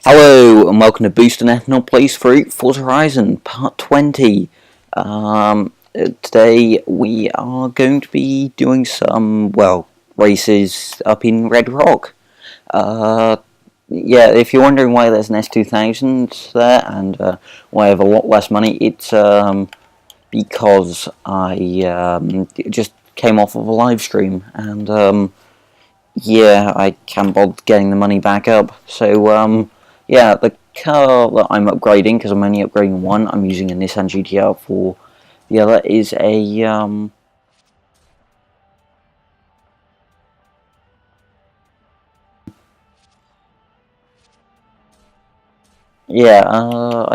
Hello and welcome to Boost and Ethanol Plays Through Forza Horizon Part 20. Today we are going to be doing some, races up in Red Rock. Yeah, if you're wondering why there's an S2000 there and why I have a lot less money, it's because I just came off of a live stream and yeah, I can't bother getting the money back up. So yeah, the car that I'm upgrading, because I'm only upgrading one, I'm using a Nissan GTR for. The other is a I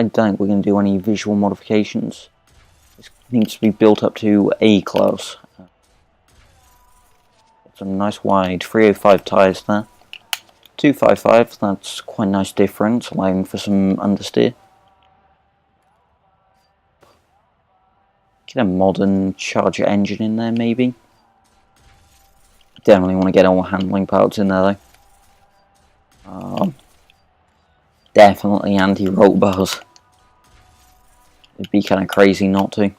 don't think we're going to do any visual modifications. This needs to be built up to A class. Some nice wide 305 tyres there. 255, that's quite a nice difference, allowing for some understeer. Get a modern Charger engine in there, maybe. Definitely want to get all handling parts in there, though. Definitely anti-roll bars. It'd be kind of crazy not to.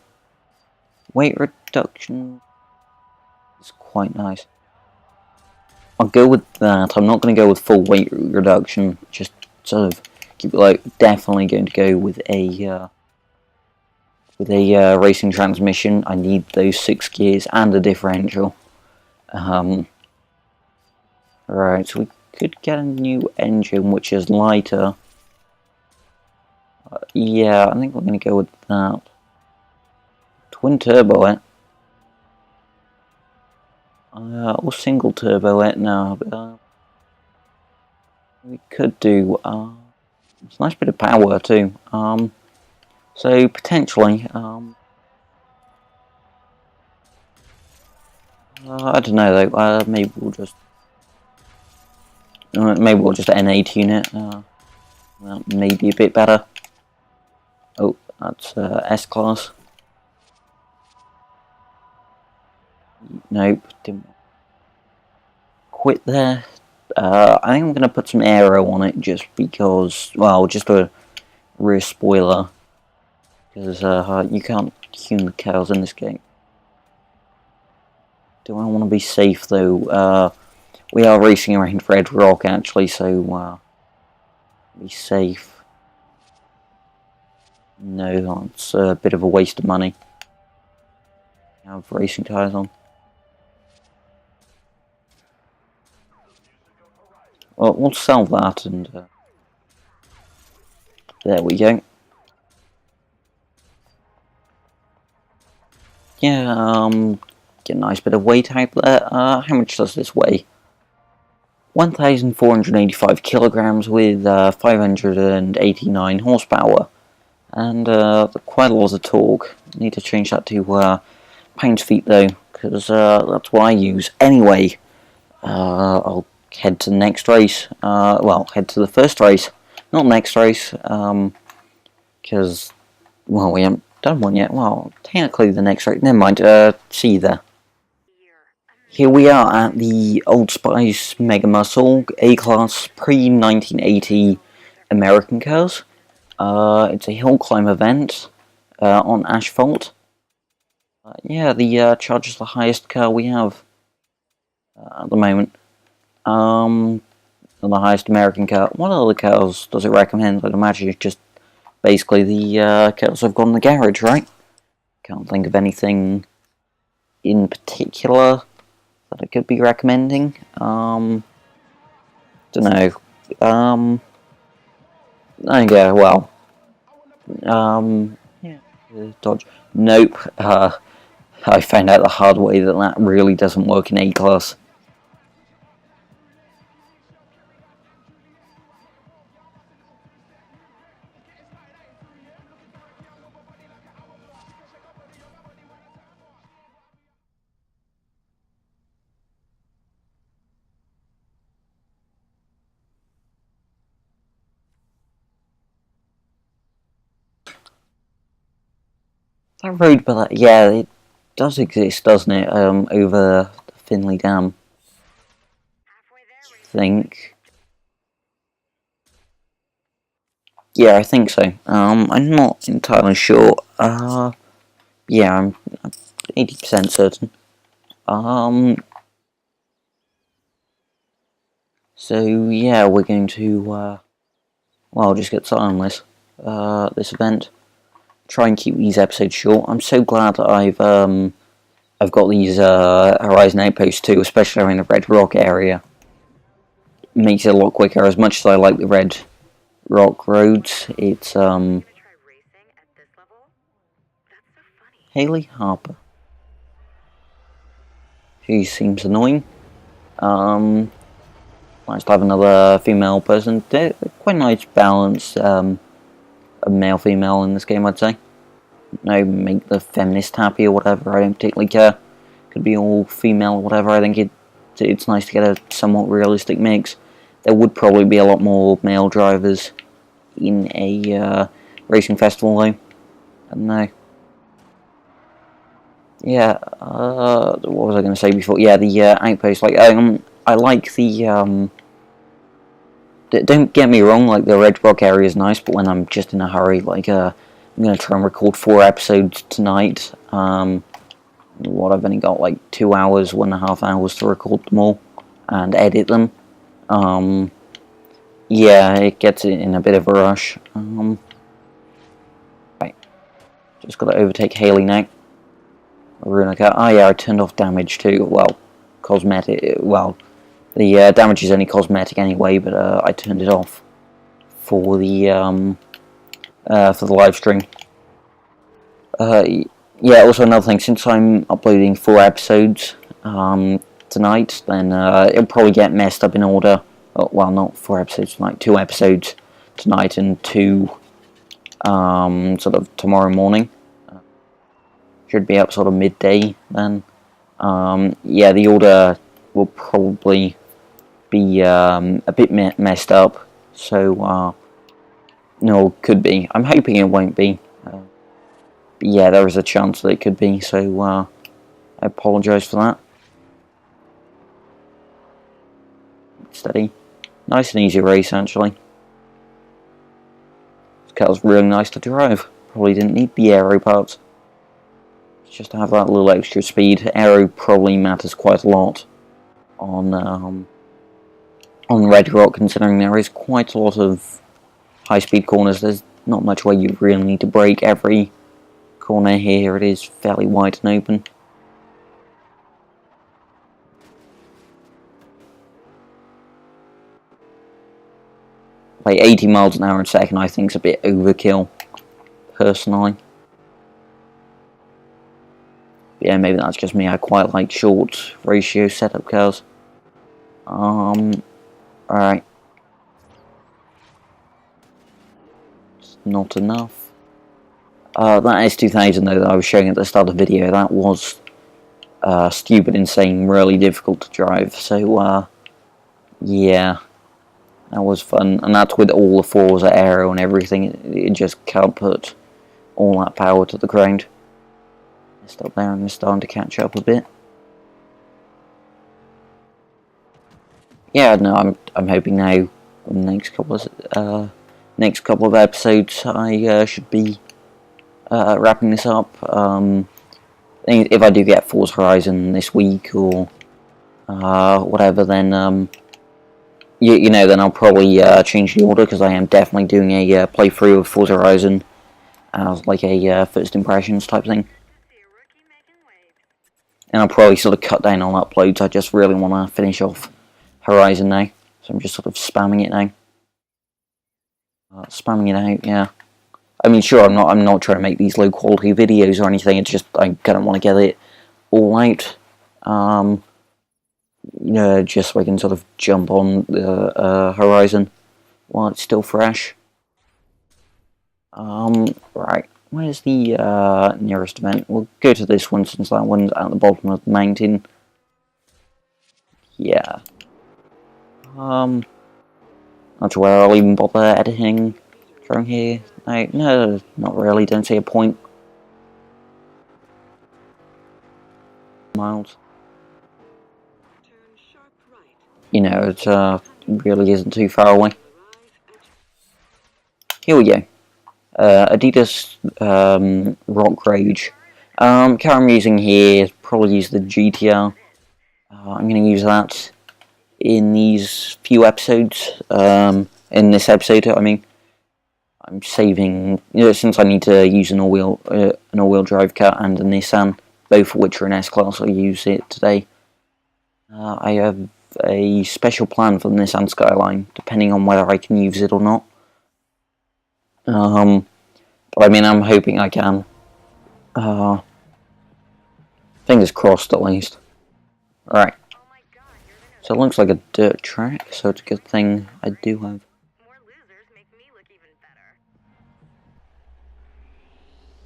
Weight reduction is quite nice. I'll go with that. I'm not going to go with full weight reduction. Just sort of keep it like. Definitely going to go with a racing transmission. I need those 6 gears and a differential. Right, so we could get a new engine which is lighter. Yeah, I think we're going to go with that. Twin turbo it. Or single turbo it now. But, we could do. It's a nice bit of power too. So potentially. I don't know though. Maybe we'll just. Maybe we'll just N8 unit. That may be a bit better. Oh, that's S class. Nope, didn't quit there. I think I'm going to put some aero on it just because, well, just a rear spoiler. Because you can't tune the cows in this game. Do I want to be safe though? We are racing around Red Rock actually, so be safe. No, that's a bit of a waste of money. I have racing tyres on. Well, we'll sell that and there we go. Yeah, get a nice bit of weight out there. How much does this weigh? 1,485 kilograms with 589 horsepower. And quite a lot of torque. Need to change that to pounds-feet though, because that's what I use. Anyway, I'll head to the next race. Well, head to the first race, not next race, because, well, we haven't done one yet. Well, technically the next race. Never mind. See you there. Here we are at the Old Spice Mega Muscle A-Class pre-1980 American cars. It's a hill climb event on asphalt. Yeah, the Charger's the highest car we have at the moment. The highest American car. What other cars does it recommend? I'd imagine it's just basically the cars I've got in the garage, right? Can't think of anything in particular that I could be recommending. Don't know. Okay, well. Yeah. Dodge. Nope. I found out the hard way that that really doesn't work in A-Class. That road, but yeah, it does exist, doesn't it? Over the Finley Dam. I think. Yeah, I think so. I'm not entirely sure. Yeah, I'm 80% certain. So yeah, we're going to, well, just get started on this event. Try and keep these episodes short. I'm so glad that I've got these, Horizon Outposts too, especially around the Red Rock area. Makes it a lot quicker, as much as I like the Red Rock roads, it's, Haley Harper. She seems annoying. Nice to have another female person. They're quite a nice balance, of male-female in this game, I'd say. No, make the feminist happy or whatever, I don't particularly care. Could be all female or whatever, I think it's nice to get a somewhat realistic mix. There would probably be a lot more male drivers in a racing festival though. I don't know. Yeah, what was I going to say before? Yeah, the outpost, like, I like the, don't get me wrong, like, the Red Rock area is nice, but when I'm just in a hurry, like, I'm going to try and record 4 episodes tonight. I've only got, like, 2 hours, 1.5 hours to record them all, and edit them. Yeah, it gets in a bit of a rush. Right, just got to overtake Haley now. Runica. Oh yeah, I turned off damage too. Well, cosmetic. Well, the damage is only cosmetic anyway, but I turned it off for the live stream. Yeah. Also, another thing, since I'm uploading 4 episodes tonight, then it'll probably get messed up in order. Well, not 4 episodes tonight, 2 episodes tonight and 2 sort of tomorrow morning. Should be up sort of midday then. Yeah, the order will probably be a bit messed up, so no, could be. I'm hoping it won't be. But yeah, there is a chance that it could be, so I apologise for that. Steady. Nice and easy race, actually. This car's really nice to drive. Probably didn't need the aero parts. Just to have that little extra speed. Aero probably matters quite a lot on Red Rock, considering there is quite a lot of high-speed corners. There's not much where you really need to brake. Every corner here, it is fairly wide and open. Like 80 miles an hour a second, I think is a bit overkill, personally. Yeah, maybe that's just me. I quite like short ratio setup cars. Alright. It's not enough. That S2000 though that I was showing at the start of the video, that was stupid, insane, really difficult to drive. So, yeah, that was fun. And that's with all the Forza aero and everything. It just can't put all that power to the ground. Stop there and it's starting to catch up a bit. Yeah, no, I'm hoping now in the next couple of episodes I should be wrapping this up. If I do get Forza Horizon this week or whatever, then you know, then I'll probably change the order, because I am definitely doing a playthrough of Forza Horizon as like a first impressions type thing. And I'll probably sort of cut down on uploads. I just really want to finish off Horizon now, so I'm just sort of spamming it now. Spamming it out, yeah. I mean, sure, I'm not trying to make these low quality videos or anything. It's just I kind of want to get it all out. You know, just so I can sort of jump on the Horizon while it's still fresh. Right. Where's the nearest event? We'll go to this one, since that one's at the bottom of the mountain. Yeah. Not sure where I'll even bother editing from here. No, not really. Don't see a point. Miles. You know, it really isn't too far away. here we go. Adidas Rockridge. Car I'm using here is probably use the GTR. I'm going to use that in these few episodes. In this episode, I mean, I'm saving, since I need to use an all-wheel drive car and a Nissan, both of which are in S-Class. I'll use it today. I have a special plan for the Nissan Skyline, depending on whether I can use it or not. But I mean, I'm hoping I can. Fingers crossed, at least. Alright. So it looks like a dirt track, so it's a good thing I do have.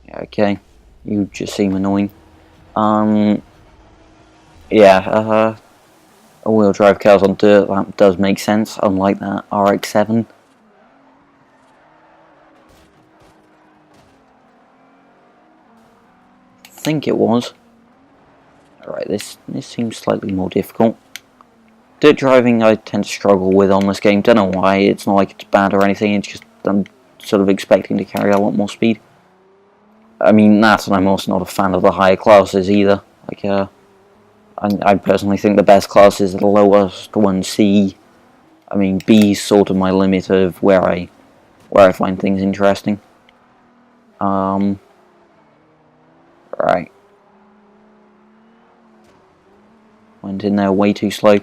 Yeah, okay. You just seem annoying. Yeah, all-wheel drive cars on dirt, that does make sense, unlike that RX-7. I think it was. Alright, this seems slightly more difficult. Dirt driving I tend to struggle with on this game, don't know why, it's not like it's bad or anything, it's just I'm sort of expecting to carry a lot more speed. I mean, and I'm also not a fan of the higher classes either. Like, I personally think the best classes are the lowest one, C. I mean, B is sort of my limit of where I find things interesting. Right. Went in there way too slow.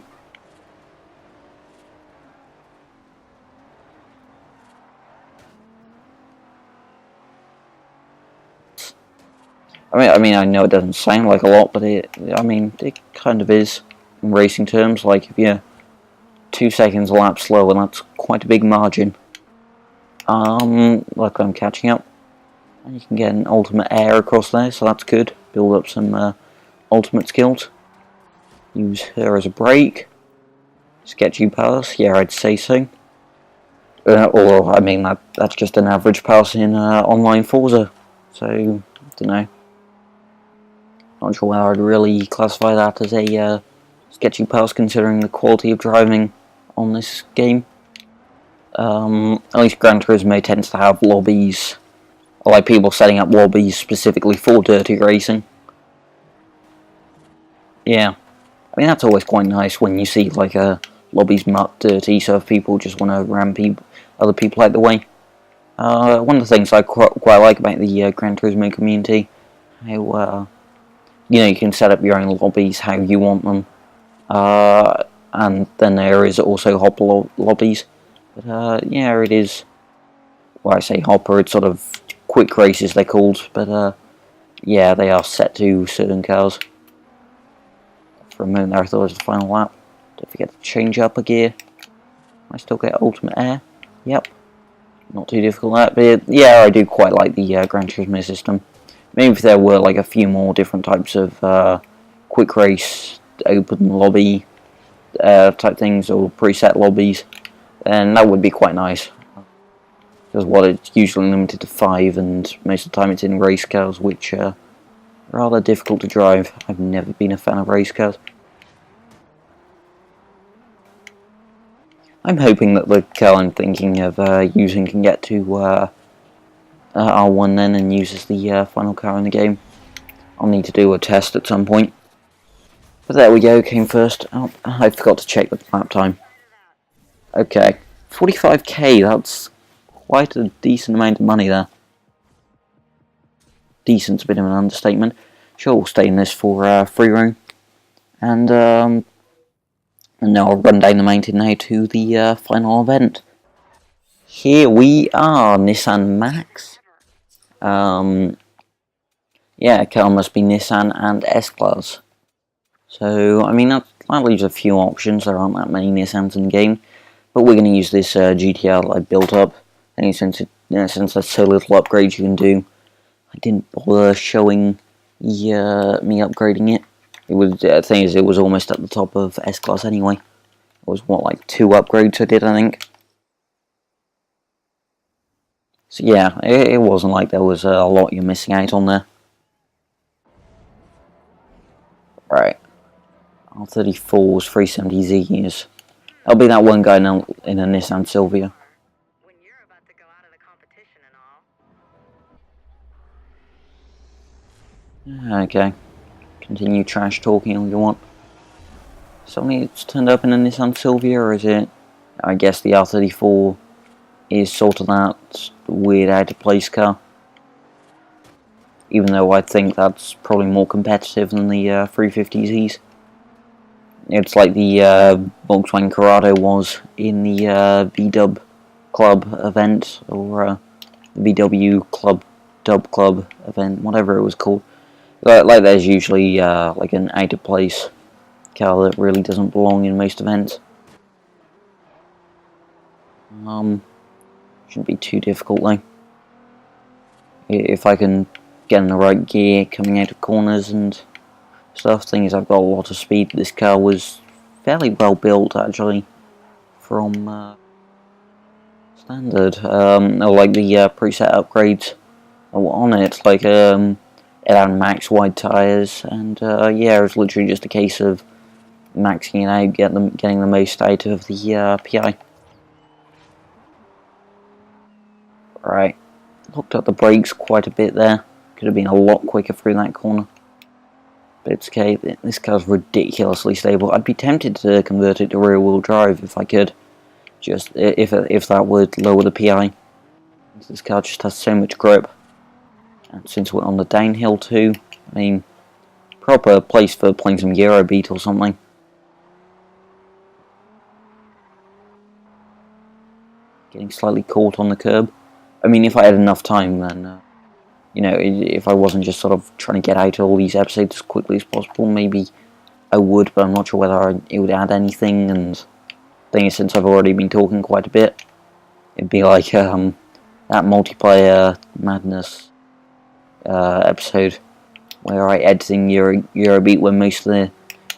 I mean, I know it doesn't sound like a lot, but it kind of is in racing terms. Like, if you're 2 seconds a lap slower, that's quite a big margin. Like I'm catching up. And you can get an ultimate air across there, so that's good. Build up some ultimate skills. Use her as a brake. Sketchy pass, yeah, I'd say so. Or, I mean, that's just an average pass in online Forza. So, don't know. Not sure whether I'd really classify that as a sketchy pass considering the quality of driving on this game. At least Gran Turismo tends to have lobbies, or like people setting up lobbies specifically for dirty racing. Yeah, I mean that's always quite nice when you see like lobbies muck dirty, so if people just want to ram other people out the way. One of the things I quite like about the Gran Turismo community, how you can set up your own lobbies how you want them, and then there is also hopper lobbies. But yeah, it is. Well, I say hopper, it's sort of quick races they're called, but yeah, they are set to certain cars. For a moment there, I thought it was the final lap. Don't forget to change up a gear. I still get ultimate air. Yep, not too difficult that. But yeah, I do quite like the Gran Turismo system. Maybe if there were like a few more different types of quick race, open lobby type things, or preset lobbies, then that would be quite nice. Because what it's usually limited to 5, and most of the time it's in race cars, which are rather difficult to drive. I've never been a fan of race cars. I'm hoping that the car I'm thinking of using can get to R1 then and uses the final car in the game. I'll need to do a test at some point. But there we go, came first. Oh, I forgot to check the lap time. Okay, 45k, that's quite a decent amount of money there. Decent's a bit of an understatement. Sure, we'll stay in this for free roam. And now I'll run down the mountain now to the final event. Here we are, Nissan Max. Yeah, car must be Nissan and S-Class. So, I mean, that leaves a few options. There aren't that many Nissans in the game. But we're going to use this GTR that I built up. And since there's so little upgrades you can do, I didn't bother showing me upgrading it. The thing is, it was almost at the top of S-Class anyway. It was, what, like 2 upgrades I did, I think. So yeah, it wasn't like there was a lot you're missing out on there. Right. R34's 370Zs. That'll be that one guy in a Nissan Silvia. about to go out of the competition and all. Okay. Continue trash talking all you want. Suddenly it's turned up in a Nissan Silvia, or is it? I guess the R34 is sort of that weird out-of-place car. Even though I think that's probably more competitive than the 350Zs. It's like the Volkswagen Corrado was in the VW Club event, or the VW Dub Club event, whatever it was called. Like there's usually like an out-of-place car that really doesn't belong in most events. Shouldn't be too difficult though. If I can get in the right gear coming out of corners and stuff. Thing is, I've got a lot of speed. This car was fairly well built actually from standard. Like the preset upgrades on it. Like it had max wide tyres, and yeah, it was literally just a case of maxing it out, getting the most out of the PI. Right, looked at the brakes quite a bit there. Could have been a lot quicker through that corner. But it's okay, this car's ridiculously stable. I'd be tempted to convert it to rear-wheel drive if I could. Just, if that would lower the PI. This car just has so much grip. And since we're on the downhill too, I mean, proper place for playing some Eurobeat or something. Getting slightly caught on the curb. I mean, if I had enough time, then, you know, if I wasn't just sort of trying to get out all these episodes as quickly as possible, maybe I would, but I'm not sure whether it would add anything, and the thing is, since I've already been talking quite a bit, it'd be like, that multiplayer madness, episode, where I editing Eurobeat when most of the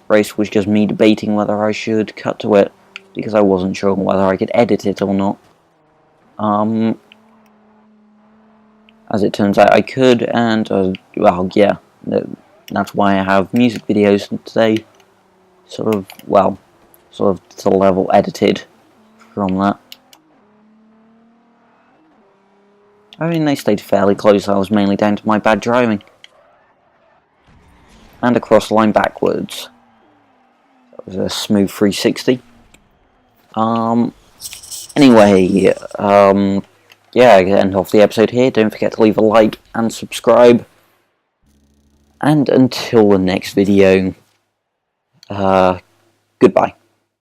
race was just me debating whether I should cut to it, because I wasn't sure whether I could edit it or not. As it turns out I could, and, well, yeah, that's why I have music videos today, sort of to the level edited from that. I mean, they stayed fairly close. That was mainly down to my bad driving. And across the line backwards. That was a smooth 360. Anyway, yeah, end off the episode here. Don't forget to leave a like and subscribe. And until the next video, goodbye.